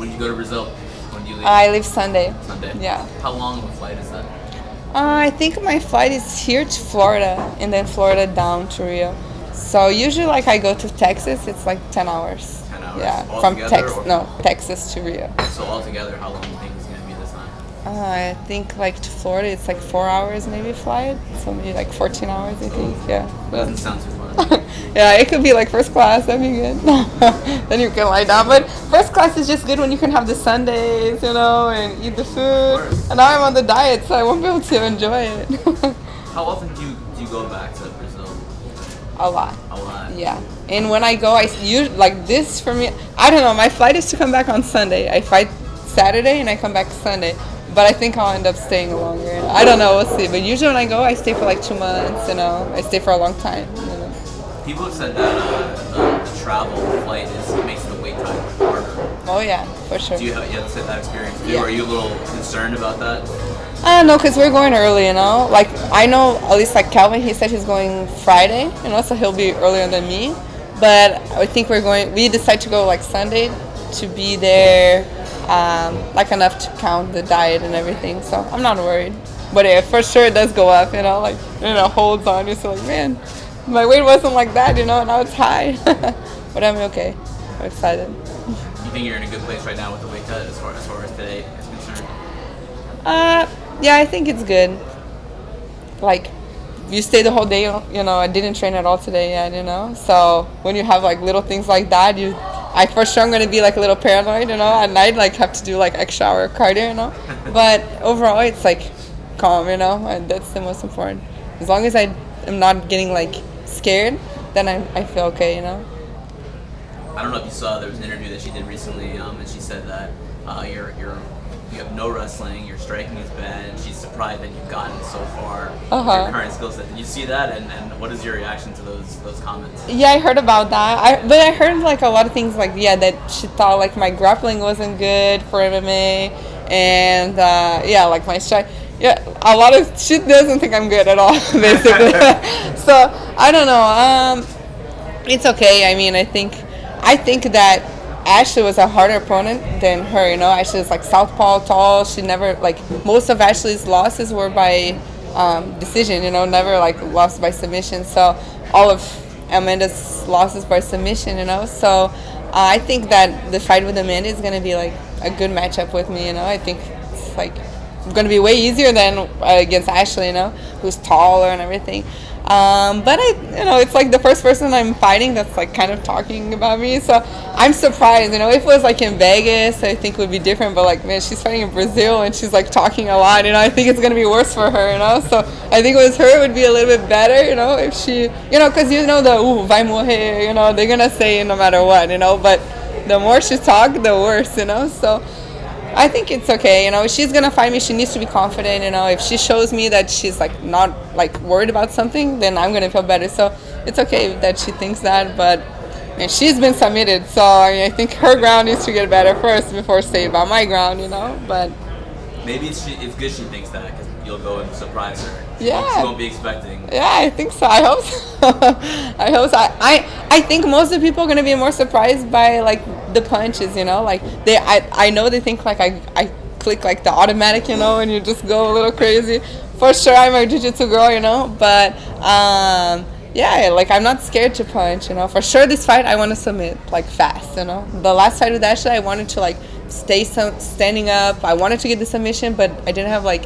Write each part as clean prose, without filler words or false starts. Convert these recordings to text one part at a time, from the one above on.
When did you go to Brazil? When do you leave? I leave Sunday. Sunday? Yeah. How long of a flight is that? I think my flight is here to Florida and then Florida down to Rio. So usually like I go to Texas, it's like 10 hours. 10 hours? Yeah, All from together, Texas to Rio. So altogether, how long do you think it's going to be this time? I think like to Florida it's like 4 hours maybe flight. So maybe like 14 hours I think, yeah. Doesn't sound too fun. Yeah, it could be like first class, that'd be good. Then you can lie down. But first class is just good when you can have the Sundays, you know, and eat the food. And now I'm on the diet, so I won't be able to enjoy it. How often do you go back to Brazil? A lot. A lot. Yeah. And when I go, I usually, like this for me, I don't know, my flight is to come back on Sunday. I flight Saturday and I come back Sunday. But I think I'll end up staying longer. I don't know, we'll see. But usually when I go, I stay for like 2 months, you know. I stay for a long time. You know. People have said that the travel flight makes the wait time harder. Oh yeah, for sure. Do you have that experience too? Yeah. Are you a little concerned about that? No, because we're going early, you know. Like, I know, at least like Calvin, he said he's going Friday, you know, so he'll be earlier than me. But I think we decide to go like Sunday to be there, like enough to count the diet and everything. So I'm not worried. But yeah, for sure it does go up, you know, like, you know, holds on. You're so like, man, my weight wasn't like that, you know, now it's high. But I'm okay. I'm excited. You think you're in a good place right now with the weight cut as far as today is concerned? Yeah, I think it's good. Like, you stay the whole day, you know, I didn't train at all today yet, you know. So when you have like little things like that, I for sure I'm going to be like a little paranoid, you know, at night, like have to do like extra hour cardio, you know. But overall, it's like calm, you know, and that's the most important. As long as I am not getting like scared, then I feel okay, you know. I don't know if you saw, there was an interview that she did recently, and she said that you have no wrestling, your striking is bad, and she's surprised that you've gotten so far with your current skill set. Did you see that, and what is your reaction to those comments? Yeah, I heard about that. But I heard like a lot of things like, yeah, that she thought like my grappling wasn't good for MMA, and yeah, like my strike. Yeah, a lot of, she doesn't think I'm good at all, basically. So, I don't know. It's okay. I mean, I think that Ashley was a harder opponent than her, you know. Ashley is like southpaw, tall. She never, like, most of Ashley's losses were by decision, you know, never like lost by submission. So all of Amanda's losses by submission, you know. So I think that the fight with Amanda is going to be like a good matchup with me, you know. I think it's like going to be way easier than against Ashley, you know, who's taller and everything. But you know, it's like the first person I'm fighting that's like kind of talking about me, so I'm surprised, you know. If it was like in Vegas, I think it would be different, but like, man, she's fighting in Brazil and she's like talking a lot, you know. I think it's gonna be worse for her, you know. So I think it was her, it would be a little bit better, you know, if she, you know, because you know the vai morrer, you know, they're gonna say it no matter what, you know. But the more she talks, the worse, you know. So I think it's okay, you know. She's gonna fight me. She needs to be confident, you know. If she shows me that she's like not like worried about something, then I'm gonna feel better. So it's okay that she thinks that, but man, she's been submitted, so I mean, I think her ground needs to get better first before saying about my ground, you know. But maybe it's good she thinks that, because you'll go and surprise her. Yeah, she won't be expecting. Yeah, I think so. I hope so. I hope so. I think most of the people are gonna be more surprised by like the punches, you know. Like I know they think like I click like the automatic, you know, and you just go a little crazy. For sure, I'm a jiu-jitsu girl, you know. But yeah, like I'm not scared to punch, you know. For sure, this fight I want to submit like fast, you know. The last fight with Ashley, I wanted to like stay standing up. I wanted to get the submission, but I didn't have like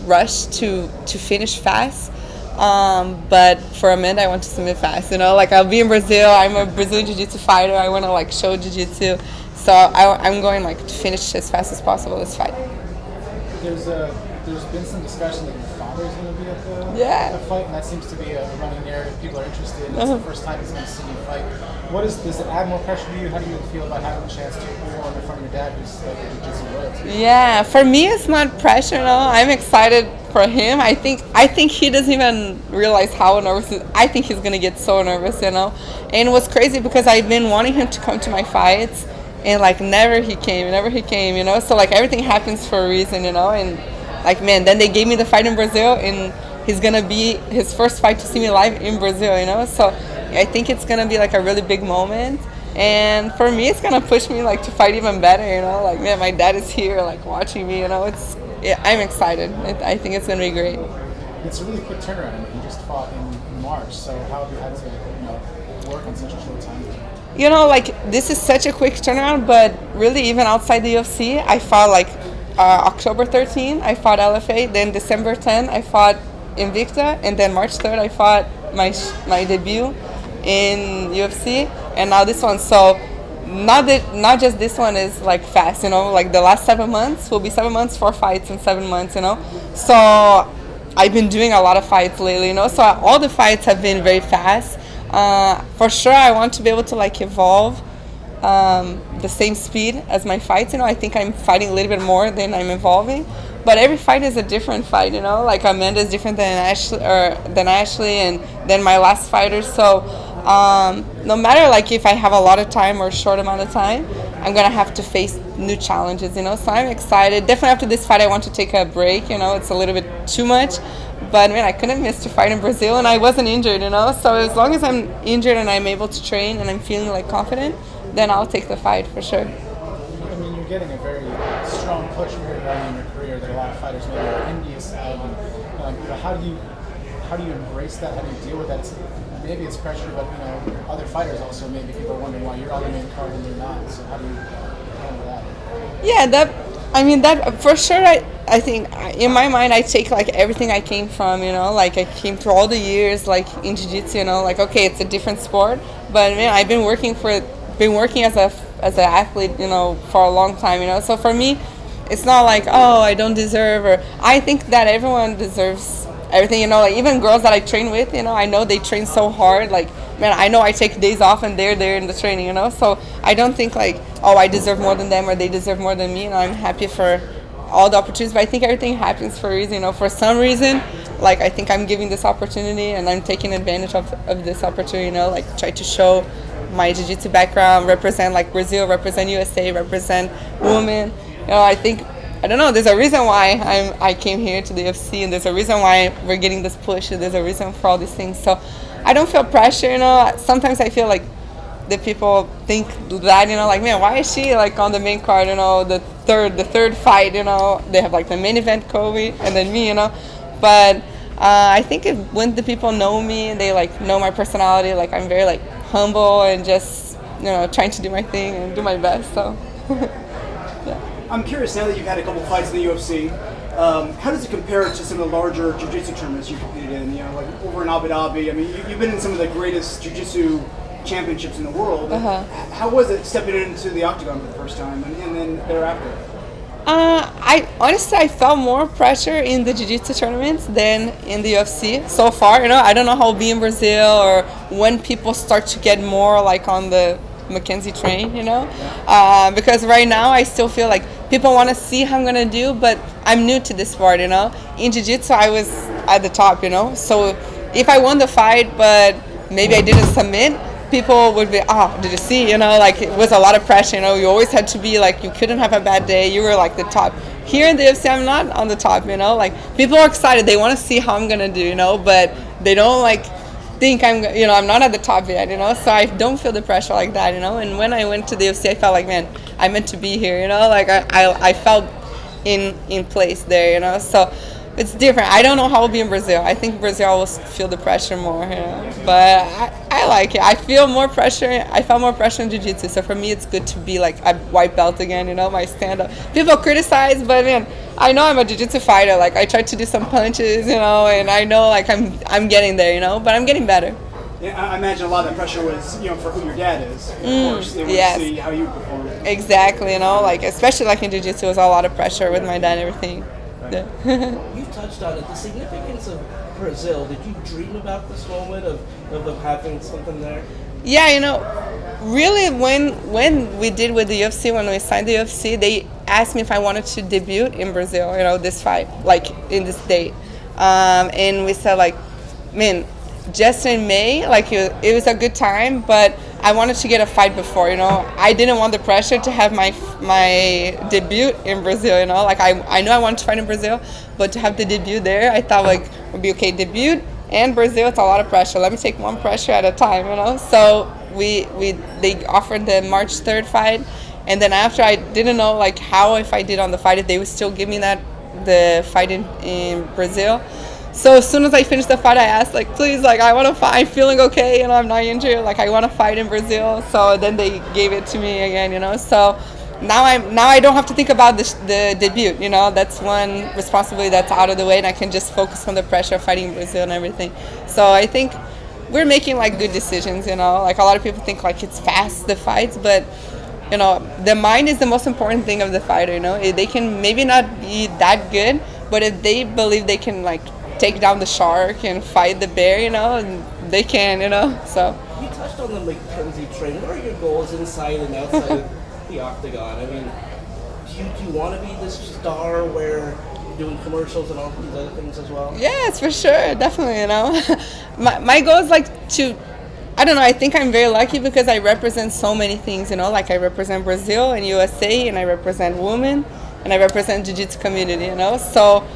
rush to finish fast. But for Amanda, I want to submit fast, you know. Like, I'll be in Brazil. I'm a Brazilian jiu-jitsu fighter. I want to like show jiu-jitsu, so I'm going like to finish as fast as possible this fight. There's been some discussion that your father's going to be at the fight, and that seems to be a running narrative. People are interested. It's the first time he's going to see you fight. Does it add more pressure to you? How do you feel about having a chance to perform in front of your dad, who's like a jiu-jitsu royalty? Yeah, for me it's not pressure. No, I'm excited for him. I think he doesn't even realize how nervous. I think he's gonna get so nervous, you know. And it was crazy because I've been wanting him to come to my fights, and like never he came, you know. So like everything happens for a reason, you know. And like, man, then they gave me the fight in Brazil, and he's gonna be his first fight to see me live in Brazil, you know. So I think it's gonna be like a really big moment. And for me, it's gonna push me like to fight even better. You know, like man, my dad is here, like watching me. You know, I'm excited. I think it's gonna be great. It's a really quick turnaround. I mean, you just fought in March, so how have you had to work on such a short time? You know, like this is such a quick turnaround, but really even outside the UFC, I fought like October 13, I fought LFA, then December 10, I fought Invicta, and then March 3rd, I fought my debut in UFC, and now this one. So not just this one is like fast, you know, like the last 7 months will be 7 months, 4 fights in 7 months, you know. So I've been doing a lot of fights lately, you know, so all the fights have been very fast. For sure, I want to be able to like evolve the same speed as my fights. You know, I think I'm fighting a little bit more than I'm evolving, but every fight is a different fight. You know, like Amanda is different than Ashley, and then my last fighter. So no matter like if I have a lot of time or a short amount of time, I'm gonna have to face new challenges. You know, so I'm excited. Definitely after this fight, I want to take a break. You know, it's a little bit too much. But man, I couldn't miss to fight in Brazil, and I wasn't injured, you know. So as long as I'm injured and I'm able to train and I'm feeling like confident, then I'll take the fight for sure. I mean, you're getting a very strong push very early in your career that a lot of fighters maybe are envious of. How do you embrace that? How do you deal with that? Maybe it's pressure, but other fighters also maybe people are wondering why you're on the main card and they're not. So how do you handle that? Yeah, that for sure. I think in my mind I take like everything I came from, you know, like I came through all the years like in jiu-jitsu, you know, like okay, it's a different sport, but man, I've been working as an athlete, you know, for a long time, you know. So for me, it's not like, oh, I don't deserve, or I think that everyone deserves everything, you know, like even girls that I train with, you know, I know they train so hard, like man, I know I take days off and they're there in the training, you know, so I don't think like, oh, I deserve more than them or they deserve more than me, you know. I'm happy for all the opportunities, but I think everything happens for a reason, you know. For some reason, like I think I'm giving this opportunity and I'm taking advantage of this opportunity, you know, like try to show my jiu-jitsu background, represent like Brazil, represent USA, represent women, you know. I don't know, there's a reason why I came here to the UFC, and there's a reason why we're getting this push, and there's a reason for all these things. So I don't feel pressure, you know. Sometimes I feel like the people think that, you know, like, man, why is she like on the main card, you know, the third fight, you know, they have like the main event Kobe and then me, you know. But I think when the people know me, they like know my personality, like I'm very like humble and just, you know, trying to do my thing and do my best. So yeah. I'm curious, now that you've had a couple fights in the UFC, how does it compare to some of the larger jiu-jitsu tournaments you competed in? You know, like over in Abu Dhabi. I mean, you've been in some of the greatest jiu-jitsu championships in the world. How was it stepping into the octagon for the first time, and then thereafter? I honestly felt more pressure in the jiu-jitsu tournaments than in the UFC so far. You know, I don't know how it'll be in Brazil or when people start to get more like on the Mackenzie train, you know, because right now I still feel like people want to see how I'm gonna do, but I'm new to this sport, you know. In jiu-jitsu I was at the top, you know, so if I won the fight but maybe I didn't submit, people would be, oh, did you see, you know, like it was a lot of pressure, you know. You always had to be like, you couldn't have a bad day, you were like the top. Here in the UFC I'm not on the top, you know, like people are excited, they want to see how I'm gonna do, you know, but they don't like think I'm not at the top yet, you know, so I don't feel the pressure like that, you know. And when I went to the UFC, I felt like, man, I meant to be here, you know, like I felt in place there, you know. So it's different. I don't know how it'll be in Brazil. I think Brazil will feel the pressure more, you know, but I like it. I feel more pressure. I felt more pressure in jiu-jitsu, so for me it's good to be like a white belt again, you know, my stand-up. People criticize, but man, I know I'm a jiu-jitsu fighter. Like I tried to do some punches, you know, and I know like I'm getting there, you know, but I'm getting better. Yeah, I imagine a lot of that pressure was, you know, for who your dad is. Of course, they want to see how you perform. Exactly, you know, like especially like in jiu-jitsu, it was a lot of pressure with my dad and everything. Right. You touched on it, the significance of Brazil. Did you dream about this moment of having something there? Yeah, you know, really when we did with the UFC, when we signed the UFC, they asked me if I wanted to debut in Brazil, you know, this fight, like in this date. And we said like, man, just in May, like it was a good time, but I wanted to get a fight before, you know. I didn't want the pressure to have my debut in Brazil, you know. Like I knew I wanted to fight in Brazil, but to have the debut there, I thought like it would be okay. Debut and Brazil, it's a lot of pressure. Let me take one pressure at a time, you know. So they offered the March 3rd fight, and then after I didn't know like how if I did on the fight if they would still give me the fight in Brazil. So as soon as I finished the fight, I asked like, please, like I want to fight. I'm feeling okay, I'm not injured. Like I want to fight in Brazil. So then they gave it to me again, So now I don't have to think about the debut. That's one responsibility that's out of the way, and I can just focus on the pressure of fighting in Brazil and everything. So I think we're making like good decisions. Like a lot of people think like it's fast the fights, but the mind is the most important thing of the fighter. They can maybe not be that good, but if they believe they can like take down the shark and fight the bear, they can, so. You touched on the Mackenzie training. What are your goals inside and outside of the octagon? I mean, do you want to be this star where you're doing commercials and all these other things as well? Yes, for sure, definitely, my goal is like I don't know, I think I'm very lucky because I represent so many things, like I represent Brazil and USA, and I represent women, and I represent jiu-jitsu community, so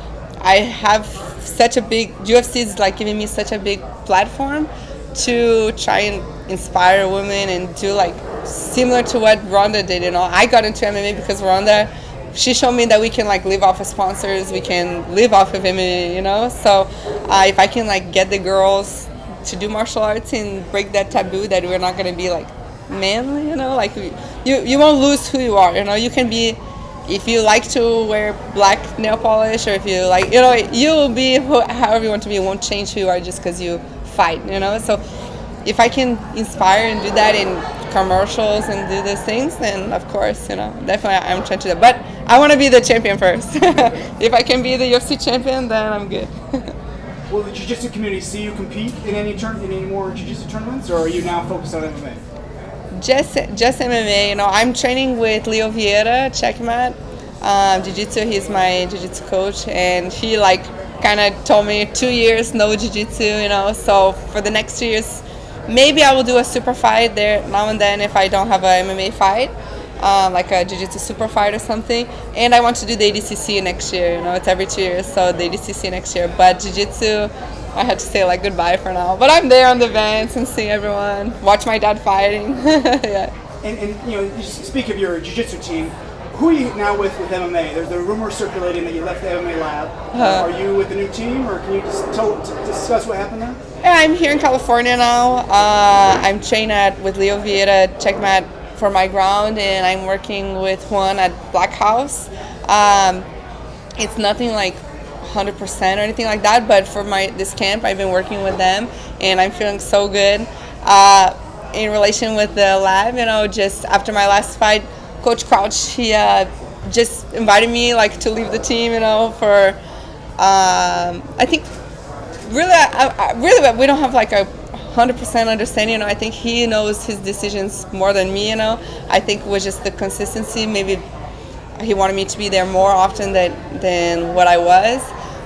I have such a big, UFC is like giving me such a big platform to try and inspire women and do like similar to what Ronda did, I got into MMA because Ronda, she showed me that we can like live off of sponsors, we can live off of MMA, so if I can like get the girls to do martial arts and break that taboo that we're not going to be like manly, like you won't lose who you are, you can be, if you like to wear black nail polish, or if you like, you'll be however you want to be. It won't change who you are just because you fight, so if I can inspire and do that in commercials and do those things, then of course, definitely I'm trying to do that. But I want to be the champion first. If I can be the UFC champion, then I'm good. Will the jiu-jitsu community see you compete in any more jiu-jitsu tournaments, or are you now focused on MMA? Just MMA. I'm training with Leo Vieira, Checkmat, jiu-jitsu. He's my jiu-jitsu coach, and he like kind of told me 2 years no jiu-jitsu. So for the next 2 years, maybe I will do a super fight there now and then if I don't have a MMA fight, like a jiu-jitsu super fight or something. And I want to do the ADCC next year. It's every 2 years, so the ADCC next year. But jiu-jitsu, I had to say like goodbye for now. But I'm there on the events and see everyone, watch my dad fighting. Yeah. And you speak of your jiu-jitsu team. Who are you now with MMA? There's the rumor circulating that you left the MMA lab. Are you with the new team, or can you just discuss what happened there? Yeah, I'm here in California now. I'm trained with Leo Vieira, Checkmat for my ground, and I'm working with Juan at Black House. It's nothing like 100% or anything like that, but for this camp I've been working with them and I'm feeling so good. In relation with the lab, just after my last fight, Coach Crouch, he just invited me like to leave the team, for I think really really we don't have like a 100% understanding. I think he knows his decisions more than me. I think it was just the consistency. Maybe he wanted me to be there more often than what I was.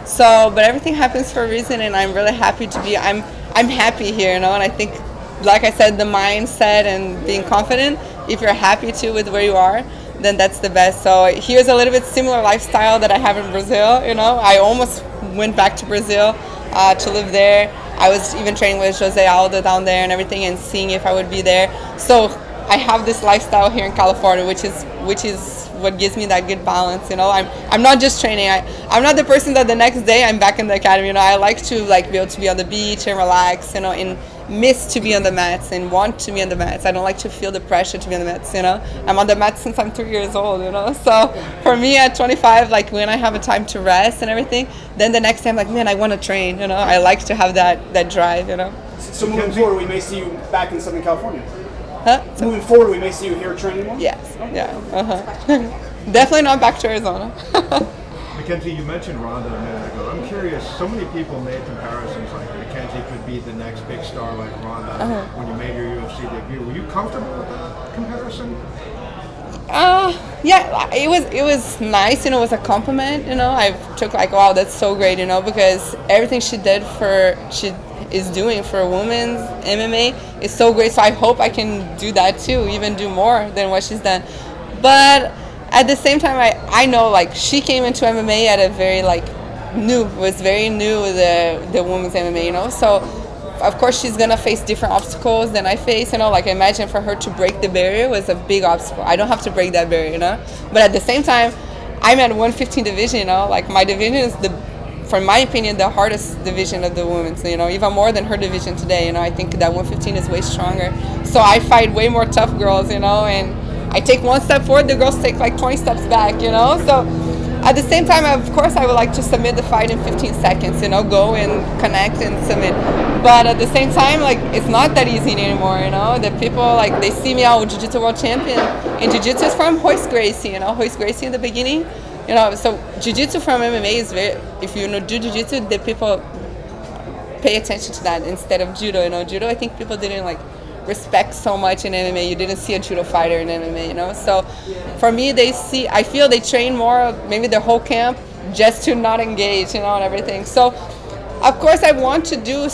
So, but everything happens for a reason, and I'm really happy to be. I'm happy here, and I think, like I said, the mindset and being confident. If you're happy too with where you are, then that's the best. So here's a little bit similar lifestyle that I have in Brazil. I almost went back to Brazil to live there. I was even training with Jose Aldo down there and everything, and seeing if I would be there. So I have this lifestyle here in California, which is what gives me that good balance. I'm not just training. I'm not the person that the next day I'm back in the academy. I like to be able to be on the beach and relax. And miss to be on the mats and want to be on the mats. I don't like to feel the pressure to be on the mats. I'm on the mats since I'm 3 years old. So for me at 25, like when I have a time to rest and everything, then the next day I'm like, man, I want to train. I like to have that drive. So moving forward, we may see you back in Southern California. Huh? Moving forward, we may see you here training more? Yes. Yeah. Definitely not back to Arizona. Mackenzie, you mentioned Ronda a minute ago. I'm curious, so many people made comparisons like Mackenzie could be the next big star like Ronda when you made your UFC debut. Were you comfortable with that comparison? Yeah, it was nice, it was a compliment, I took like, wow, that's so great, because everything she is doing for women's MMA is so great, so I hope I can do that too, even do more than what she's done. But at the same time, I know like she came into MMA at a very like was very new, the women's MMA, so of course, she's gonna face different obstacles than I face. You know, like imagine for her to break the barrier was a big obstacle. I don't have to break that barrier, you know. But at the same time, I'm at 115 division. You know, like my division is from my opinion, the hardest division of the women's. You know, even more than her division today. You know, I think that 115 is way stronger. So I fight way more tough girls. You know, and I take one step forward, the girls take like 20 steps back. You know, so. At the same time, of course, I would like to submit the fight in 15 seconds, you know, go and connect and submit. But at the same time, like, it's not that easy anymore, you know. The people, like, they see me out Jiu-Jitsu world champion. And Jiu-Jitsu is from Royce Gracie, you know, Royce Gracie in the beginning. You know, so Jiu-Jitsu from MMA is very, if you know, do Jiu-Jitsu, the people pay attention to that instead of Judo, you know. Judo, I think people didn't, like, respect so much in MMA. You didn't see a judo fighter in MMA, you know. So for me, I feel they train more, maybe their whole camp, just to not engage, you know, and everything. So of course I want to do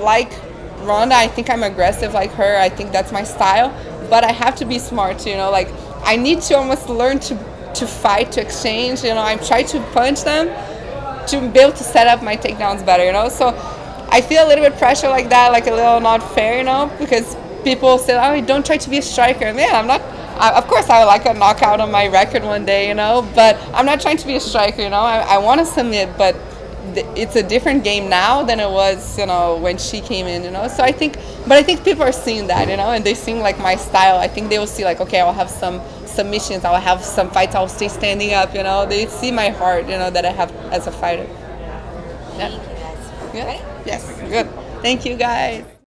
like Ronda. I think I'm aggressive like her. I think that's my style. But I have to be smart, you know. Like I need to almost learn to fight, to exchange. You know, I try to punch them to be able to set up my takedowns better, you know. So I feel a little bit pressure like that, like a little not fair, you know, because people say, oh, don't try to be a striker. Man, I'm not, of course I would like a knockout on my record one day, you know, but I'm not trying to be a striker, you know. I want to submit, but it's a different game now than it was, you know, when she came in, you know. So I think people are seeing that, you know, and they're seeing like my style. I think they will see like, okay, I'll have some submissions, I'll have some fights, I'll stay standing up, you know. They see my heart, you know, that I have as a fighter. Yeah. Thank you guys. Good? Yes, good. Thank you, guys.